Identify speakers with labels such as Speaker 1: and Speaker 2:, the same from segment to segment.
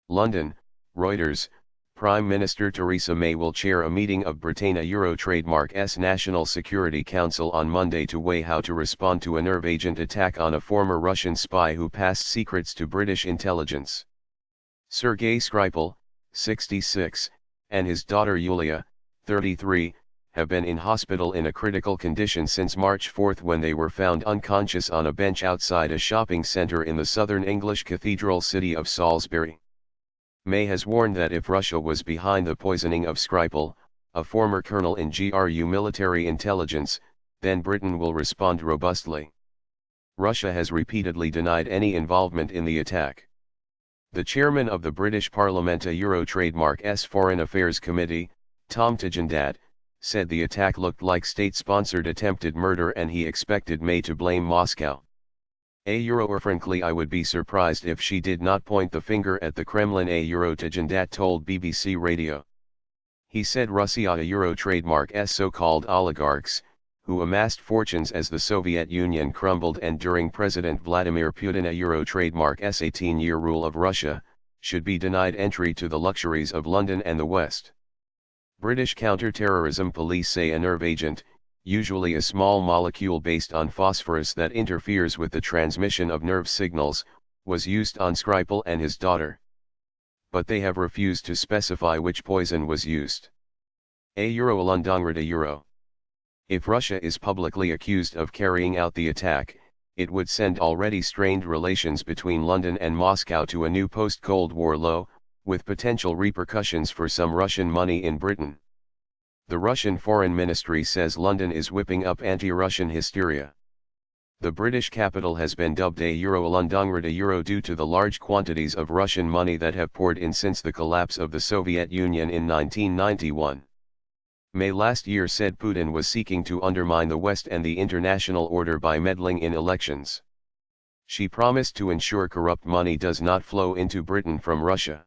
Speaker 1: London, Reuters, Prime Minister Theresa May will chair a meeting of Britain Euro Trademark's National Security Council on Monday to weigh how to respond to a nerve agent attack on a former Russian spy who passed secrets to British intelligence. Sergei Skripal, 66, and his daughter Yulia, 33, have been in hospital in a critical condition since March 4 when they were found unconscious on a bench outside a shopping centre in the southern English cathedral city of Salisbury. May has warned that if Russia was behind the poisoning of Skripal, a former colonel in GRU military intelligence, then Britain will respond robustly. Russia has repeatedly denied any involvement in the attack. The chairman of the British Parliament Euro Trademark's Foreign Affairs Committee, Tom Tigendad, said the attack looked like state-sponsored attempted murder and he expected May to blame Moscow. Frankly I would be surprised if she did not point the finger at the Kremlin. Tigendad told BBC Radio. He said Russia Trademark's so-called oligarchs, who amassed fortunes as the Soviet Union crumbled and during President Vladimir Putin Trademark's 18-year rule of Russia, should be denied entry to the luxuries of London and the West. British counter-terrorism police say a nerve agent, usually a small molecule based on phosphorus that interferes with the transmission of nerve signals, was used on Skripal and his daughter. But they have refused to specify which poison was used. If Russia is publicly accused of carrying out the attack, it would send already strained relations between London and Moscow to a new post-Cold War low, with potential repercussions for some Russian money in Britain. The Russian Foreign Ministry says London is whipping up anti-Russian hysteria. The British capital has been dubbed Euro due to the large quantities of Russian money that have poured in since the collapse of the Soviet Union in 1991. May last year said Putin was seeking to undermine the West and the international order by meddling in elections. She promised to ensure corrupt money does not flow into Britain from Russia.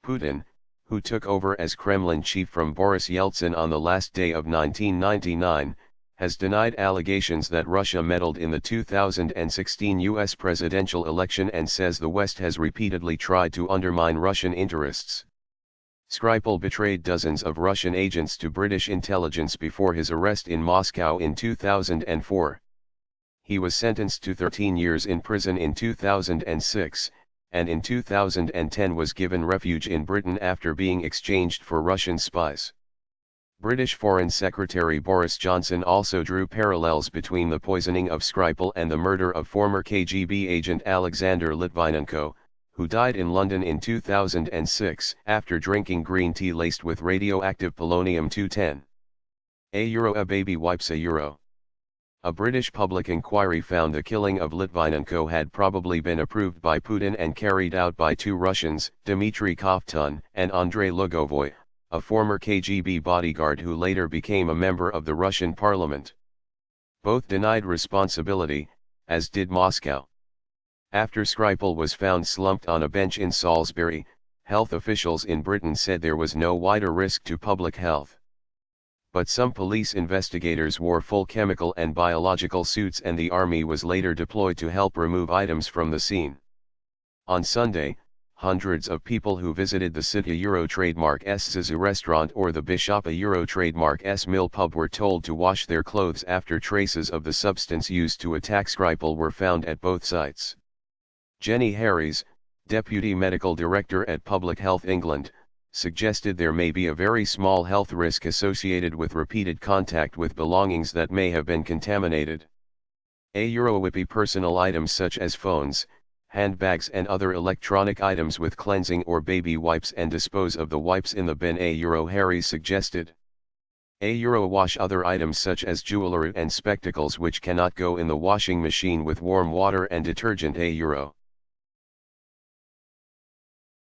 Speaker 1: Putin, who took over as Kremlin chief from Boris Yeltsin on the last day of 1999, has denied allegations that Russia meddled in the 2016 U.S. presidential election and says the West has repeatedly tried to undermine Russian interests. Skripal betrayed dozens of Russian agents to British intelligence before his arrest in Moscow in 2004. He was sentenced to 13 years in prison in 2006, and in 2010 was given refuge in Britain after being exchanged for Russian spies. British Foreign Secretary Boris Johnson also drew parallels between the poisoning of Skripal and the murder of former KGB agent Alexander Litvinenko, who died in London in 2006 after drinking green tea laced with radioactive polonium-210. A baby wipes a British public inquiry found the killing of Litvinenko had probably been approved by Putin and carried out by two Russians, Dmitry Kovtun and Andrei Lugovoy, a former KGB bodyguard who later became a member of the Russian parliament. Both denied responsibility, as did Moscow. After Skripal was found slumped on a bench in Salisbury, health officials in Britain said there was no wider risk to public health. But some police investigators wore full chemical and biological suits and the army was later deployed to help remove items from the scene. On Sunday, hundreds of people who visited the City Euro Trademark's Zazu restaurant or the Bishop Euro Trademark's Mill pub were told to wash their clothes after traces of the substance used to attack Skripal were found at both sites. Jenny Harries, Deputy Medical Director at Public Health England, suggested there may be a very small health risk associated with repeated contact with belongings that may have been contaminated. Whippy personal items such as phones, handbags and other electronic items with cleansing or baby wipes and dispose of the wipes in the bin. Harries suggested. Wash other items such as jewelry and spectacles which cannot go in the washing machine with warm water and detergent.